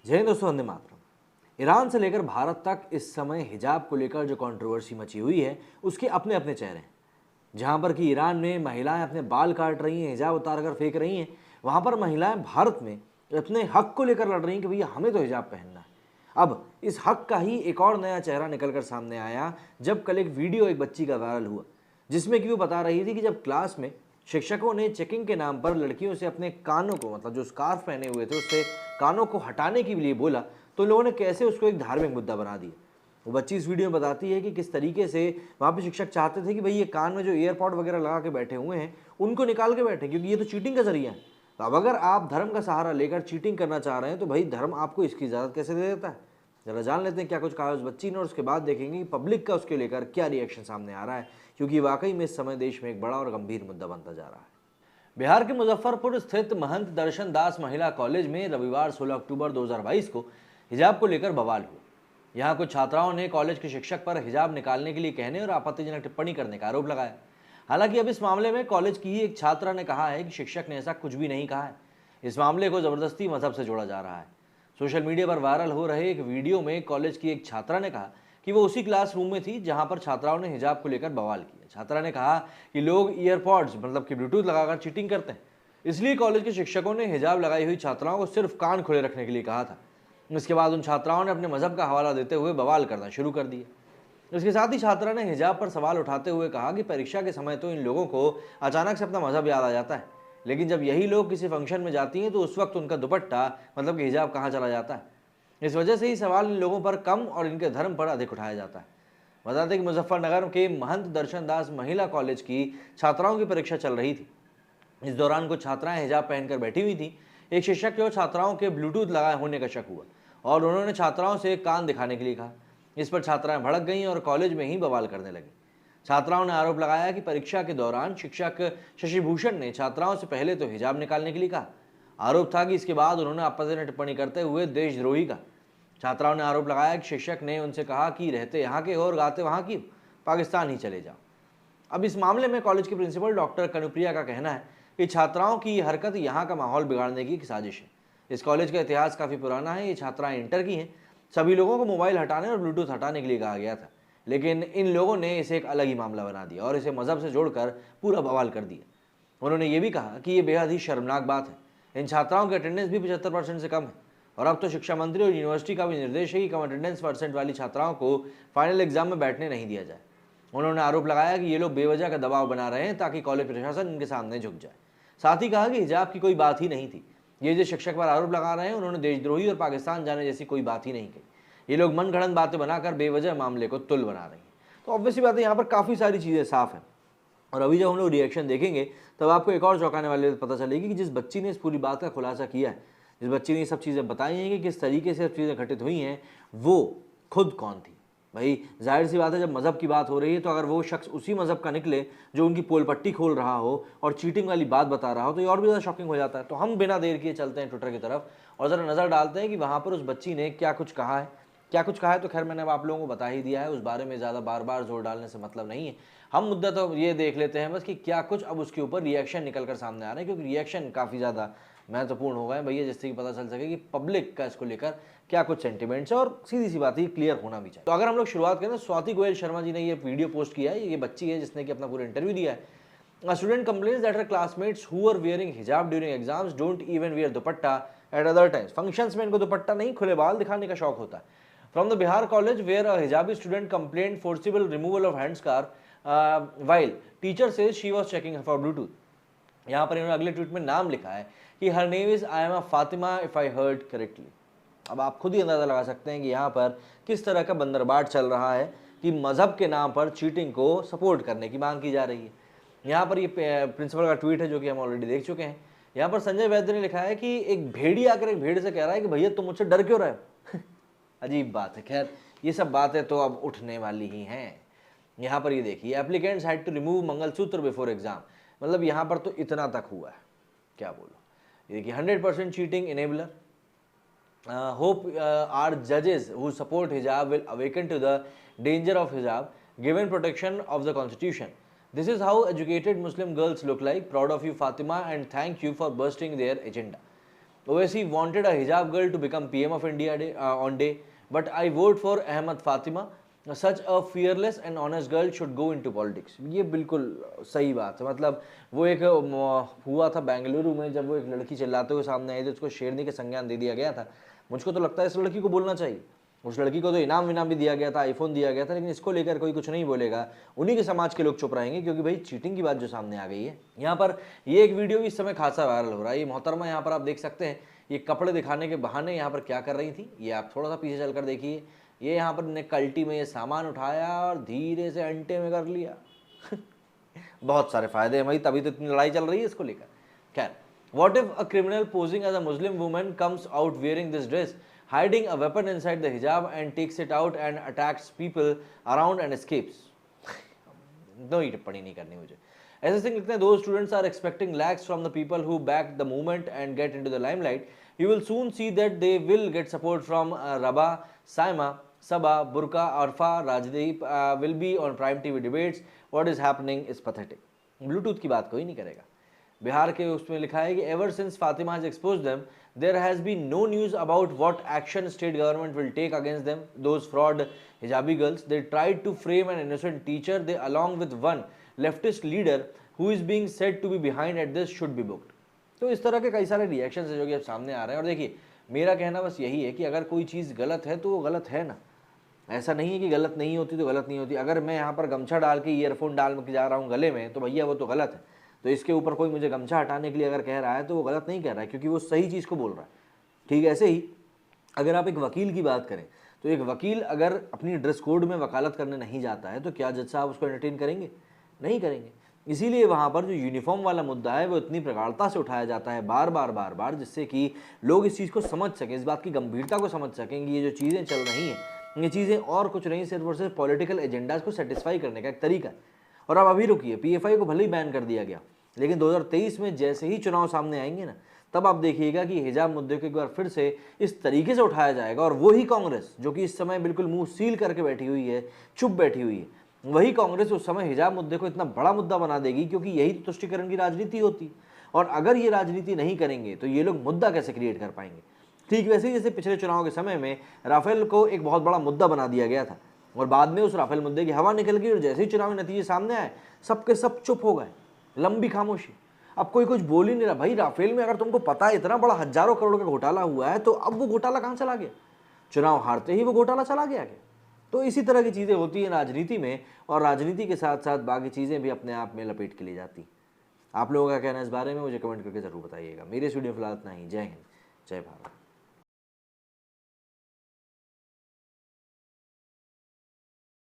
जय हिंद दोस्तों, वंदे मातरम। ईरान से लेकर भारत तक इस समय हिजाब को लेकर जो कंट्रोवर्सी मची हुई है उसके अपने अपने चेहरे हैं। जहां पर कि ईरान में महिलाएं अपने बाल काट रही हैं, हिजाब उतार कर फेंक रही हैं, वहां पर महिलाएं भारत में अपने हक को लेकर लड़ रही हैं कि भैया हमें तो हिजाब पहनना है। अब इस हक का ही एक और नया चेहरा निकलकर सामने आया जब कल एक वीडियो एक बच्ची का वायरल हुआ, जिसमें कि वो बता रही थी कि जब क्लास में शिक्षकों ने चेकिंग के नाम पर लड़कियों से अपने कानों को, मतलब जो स्कार्फ पहने हुए थे उससे कानों को हटाने के लिए बोला, तो लोगों ने कैसे उसको एक धार्मिक मुद्दा बना दिया। वो बच्ची इस वीडियो में बताती है कि किस तरीके से वहाँ पे शिक्षक चाहते थे कि भाई ये कान में जो ईयरपॉड वगैरह लगा के बैठे हुए हैं उनको निकाल के बैठे, क्योंकि ये तो चीटिंग का जरिया है। तो अब अगर आप धर्म का सहारा लेकर चीटिंग करना चाह रहे हैं तो भाई धर्म आपको इसकी इजाज़त कैसे दे देता है। जरा जान लेते हैं क्या कुछ कहा उस बच्ची ने और उसके बाद देखेंगे कि पब्लिक का उसके लेकर क्या रिएक्शन सामने आ रहा है, क्योंकि वाकई में इस समय देश में एक बड़ा और गंभीर मुद्दा बनता जा रहा है। बिहार के मुजफ्फरपुर स्थित महंत दर्शन दास महिला कॉलेज में रविवार 16 अक्टूबर 2022 को हिजाब को लेकर बवाल हुआ। यहां कुछ छात्राओं ने कॉलेज के शिक्षक पर हिजाब निकालने के लिए कहने और आपत्तिजनक टिप्पणी करने का आरोप लगाया। हालांकि अब इस मामले में कॉलेज की ही एक छात्रा ने कहा है कि शिक्षक ने ऐसा कुछ भी नहीं कहा है। इस मामले को जबरदस्ती मजहब से जोड़ा जा रहा है। सोशल मीडिया पर वायरल हो रहे एक वीडियो में कॉलेज की एक छात्रा ने कहा कि वो उसी क्लासरूम में थी जहां पर छात्राओं ने हिजाब को लेकर बवाल किया। छात्रा ने कहा कि लोग ईयरपॉड्स, मतलब कि ब्लूटूथ लगाकर चीटिंग करते हैं, इसलिए कॉलेज के शिक्षकों ने हिजाब लगाई हुई छात्राओं को सिर्फ कान खुले रखने के लिए कहा था। इसके बाद उन छात्राओं ने अपने मजहब का हवाला देते हुए बवाल करना शुरू कर दिया। इसके साथ ही छात्रा ने हिजाब पर सवाल उठाते हुए कहा कि परीक्षा के समय तो इन लोगों को अचानक से अपना मजहब याद आ जाता है, लेकिन जब यही लोग किसी फंक्शन में जाती हैं तो उस वक्त उनका दुपट्टा, मतलब कि हिजाब, कहाँ चला जाता है। इस वजह से ही सवाल इन लोगों पर कम और इनके धर्म पर अधिक उठाया जाता है। बता दें कि मुजफ्फरनगर के महंत दर्शन दास महिला कॉलेज की छात्राओं की परीक्षा चल रही थी। इस दौरान कुछ छात्राएं हिजाब पहनकर बैठी हुई थी। एक शिक्षक को छात्राओं के ब्लूटूथ लगाए होने का शक हुआ और उन्होंने छात्राओं से कान दिखाने के लिए कहा। इस पर छात्राएं भड़क गईं और कॉलेज में ही बवाल करने लगी। छात्राओं ने आरोप लगाया कि परीक्षा के दौरान शिक्षक शशिभूषण ने छात्राओं से पहले तो हिजाब निकालने के लिए कहा। आरोप था कि इसके बाद उन्होंने आपत्तिजनक टिप्पणी करते हुए देशद्रोही का। छात्राओं ने आरोप लगाया कि शिक्षक ने उनसे कहा कि रहते यहाँ के हो और गाते वहाँ की, पाकिस्तान ही चले जाओ। अब इस मामले में कॉलेज की प्रिंसिपल डॉक्टर कनुप्रिया का कहना है कि छात्राओं की ये हरकत यहाँ का माहौल बिगाड़ने की साजिश है। इस कॉलेज का इतिहास काफ़ी पुराना है। ये छात्राएं इंटर की हैं। सभी लोगों को मोबाइल हटाने और ब्लूटूथ हटाने के लिए कहा गया था, लेकिन इन लोगों ने इसे एक अलग ही मामला बना दिया और इसे मजहब से जोड़कर पूरा बवाल कर दिया। उन्होंने ये भी कहा कि ये बेहद ही शर्मनाक बात है। इन छात्राओं की अटेंडेंस भी 75% से कम है और अब तो शिक्षा मंत्री और यूनिवर्सिटी का भी निर्देश है कि कम अटेंडेंस परसेंट वाली छात्राओं को फाइनल एग्जाम में बैठने नहीं दिया जाए। उन्होंने आरोप लगाया कि ये लोग बेवजह का दबाव बना रहे हैं ताकि कॉलेज प्रशासन इनके सामने झुक जाए। साथ ही कहा कि हिजाब की कोई बात ही नहीं थी। ये जो शिक्षक पर आरोप लगा रहे हैं उन्होंने देशद्रोही और पाकिस्तान जाने जैसी कोई बात ही नहीं कही। ये लोग मनगढ़ंत बातें बनाकर बेवजह मामले को तुल बना रहे हैं। तो ऑब्वियसली बात है, यहाँ पर काफ़ी सारी चीज़ें साफ हैं। और अभी जब हम लोग रिएक्शन देखेंगे तब आपको एक और चौंकाने वाली बात पता चलेगी कि जिस बच्ची ने इस पूरी बात का खुलासा किया है, जिस बच्ची ने ये सब चीज़ें बताई हैं कि किस तरीके से सब चीज़ें घटित हुई हैं, वो खुद कौन थी। भाई जाहिर सी बात है, जब मज़हब की बात हो रही है तो अगर वो शख्स उसी मज़हब का निकले जो उनकी पोल पट्टी खोल रहा हो और चीटिंग वाली बात बता रहा हो, तो ये और भी ज़्यादा शॉकिंग हो जाता है। तो हम बिना देर किए चलते हैं ट्विटर की तरफ और ज़रा नज़र डालते हैं कि वहाँ पर उस बच्ची ने क्या कुछ कहा है। क्या कुछ कहा है तो खैर मैंने अब आप लोगों को बता ही दिया है, उस बारे में ज़्यादा बार बार जोर डालने से मतलब नहीं है। हम मुद्दा तो ये देख लेते हैं बस कि क्या कुछ अब उसके ऊपर रिएक्शन निकल कर सामने आ रहे हैं, क्योंकि रिएक्शन काफ़ी ज़्यादा महत्वपूर्ण हो गए भैया, जिससे कि पता चल सके कि पब्लिक का इसको लेकर क्या कुछ सेंटिमेंट्स है और सीधी सी बात है क्लियर होना भी चाहिए। तो अगर हम लोग शुरुआत करें, स्वाति गोयल शर्मा जी ने ये वीडियो पोस्ट किया है। ये बच्ची है जिसने कि अपना पूरा इंटरव्यू दिया है। A student complains that her classmates who are wearing hijab during exams don't even wear dupatta at other times. Functions में इनको दुपट्टा नहीं, खुले बाल दिखाने का शौक होता है। From the Bihar college where a hijabi student complained forcible removal of handscarf while teacher says she was checking for Bluetooth. यहाँ पर इन्होंने अगले ट्वीट में नाम लिखा है कि her name is I am Fatima if I heard correctly. अब आप खुद ही अंदाज़ा लगा सकते हैं कि यहाँ पर किस तरह का बंदरबाट चल रहा है कि मज़हब के नाम पर चीटिंग को सपोर्ट करने की मांग की जा रही है। यहाँ पर ये प्रिंसिपल का ट्वीट है जो कि हम ऑलरेडी देख चुके हैं। यहाँ पर संजय वैद्य ने लिखा है कि एक भेड़ी आकर एक भेड़ से कह रहा है कि भैया तुम मुझसे डर क्यों रहे हो। अजीब बात है। खैर ये सब बातें तो अब उठने वाली ही हैं। यहाँ पर ये देखिए, applicants had to remove mangalsutra before exam. मतलब यहाँ पर तो इतना तक हुआ है, क्या बोलो। ये देखिए, 100% cheating enabler. Hope our judges who support hijab will awaken to the danger of hijab given protection of the constitution. This is how educated Muslim girls look like. Proud of you Fatima and thank you for busting their agenda. Owaisi wanted a hijab girl to become PM of India on day, but I vote for Ahmed Fatima. Such a fearless and honest girl should go into politics. ये बिल्कुल सही बात है। मतलब वो एक हुआ था बेंगलुरु में, जब वो एक लड़की चिल्लाते हुए सामने आई थी, उसको शेरनी के संज्ञान दे दिया गया था। मुझको तो लगता है इस लड़की को बोलना चाहिए। उस लड़की को तो इनाम विनाम भी दिया गया था, आईफोन दिया गया था, लेकिन इसको लेकर कोई कुछ नहीं बोलेगा। उन्हीं के समाज के लोग चुप रहेंगे, क्योंकि भाई चीटिंग की बात जो सामने आ गई है। यहाँ पर ये एक वीडियो भी इस समय खासा वायरल हो रहा है। ये मोहतरमा यहाँ पर आप देख सकते हैं, ये कपड़े दिखाने के बहाने यहाँ पर क्या कर रही थी, ये आप थोड़ा सा पीछे चलकर देखिए। ये यहाँ पर ने कल्टी में ये सामान उठाया और धीरे से अंटे में कर लिया। बहुत सारे फायदे हैं भाई, तभी तो इतनी लड़ाई चल रही है इसको लेकर। खैर, what if a criminal posing as a Muslim woman comes out wearing this dress, hiding a weapon inside the hijab and takes it out and attacks people around and escapes? No, ये टिप्पणी नहीं करनी मुझे। ऐसे सिंह लिखते हैं, those students are expecting lakhs from the people who back the movement and get into the limelight. You will soon see that they will get support from Rabah, Saima, Saba, Burqa, Arfa, Rajdeep will be on prime TV debates. What is happening is pathetic. Bluetooth की बात कोई नहीं करेगा। बिहार के उसमें लिखा है कि ever since Fatima has exposed them, there has been no news about what action state government will take against them, those fraud hijabi girls. They tried to frame an innocent teacher. They, along with one leftist leader who is being said to be behind at this, should be booked. तो इस तरह के कई सारे reaction है जो कि अब सामने आ रहे हैं। और देखिए, मेरा कहना बस यही है कि अगर कोई चीज़ गलत है तो वो गलत है ना, ऐसा नहीं है कि गलत नहीं होती तो गलत नहीं होती। अगर मैं यहाँ पर गमछा डाल के ईयरफोन डाल के जा रहा हूँ गले में, तो भैया वो तो गलत है। तो इसके ऊपर कोई मुझे गमछा हटाने के लिए अगर कह रहा है तो वो गलत नहीं कह रहा है, क्योंकि वो सही चीज़ को बोल रहा है। ठीक है, ऐसे ही अगर आप एक वकील की बात करें, तो एक वकील अगर अपनी ड्रेस कोड में वकालत करने नहीं जाता है तो क्या जज साहब उसको एंटरटेन करेंगे? नहीं करेंगे। इसीलिए वहाँ पर जो यूनिफॉर्म वाला मुद्दा है वो इतनी प्रगाढ़ता से उठाया जाता है बार बार, जिससे कि लोग इस चीज़ को समझ सकें, इस बात की गंभीरता को समझ सकें कि ये जो चीज़ें चल रही हैं, ये चीज़ें और कुछ नहीं, सिर्फ और सिर्फ पॉलिटिकल एजेंडाज को सेटिस्फाई करने का एक तरीका है। और अब अभी रुकिए, PFI को भले ही बैन कर दिया गया, लेकिन 2023 में जैसे ही चुनाव सामने आएंगे ना, तब आप देखिएगा कि हिजाब मुद्दे को एक बार फिर से इस तरीके से उठाया जाएगा। और वही कांग्रेस जो कि इस समय बिल्कुल मुंह सील करके बैठी हुई है, चुप बैठी हुई है, वही कांग्रेस उस समय हिजाब मुद्दे को इतना बड़ा मुद्दा बना देगी, क्योंकि यही तो तुष्टीकरण की राजनीति होती है। और अगर ये राजनीति नहीं करेंगे तो ये लोग मुद्दा कैसे क्रिएट कर पाएंगे? ठीक वैसे ही जैसे पिछले चुनाव के समय में राफेल को एक बहुत बड़ा मुद्दा बना दिया गया था, और बाद में उस राफेल मुद्दे की हवा निकल गई, और जैसे ही चुनावी नतीजे सामने आए, सबके सब चुप हो गए, लंबी खामोशी। अब कोई कुछ बोल ही नहीं रहा। भाई, राफेल में अगर तुमको पता है इतना बड़ा हजारों करोड़ का घोटाला हुआ है, तो अब वो घोटाला कहाँ चला गया? चुनाव हारते ही वो घोटाला चला गया क्या? तो इसी तरह की चीज़ें होती हैं राजनीति में, और राजनीति के साथ साथ बाकी चीज़ें भी अपने आप में लपेट के ली जाती। आप लोगों का कहना इस बारे में मुझे कमेंट करके ज़रूर बताइएगा। मेरे स्टूडियो फिलहाल इतना ही। जय हिंद, जय भारत।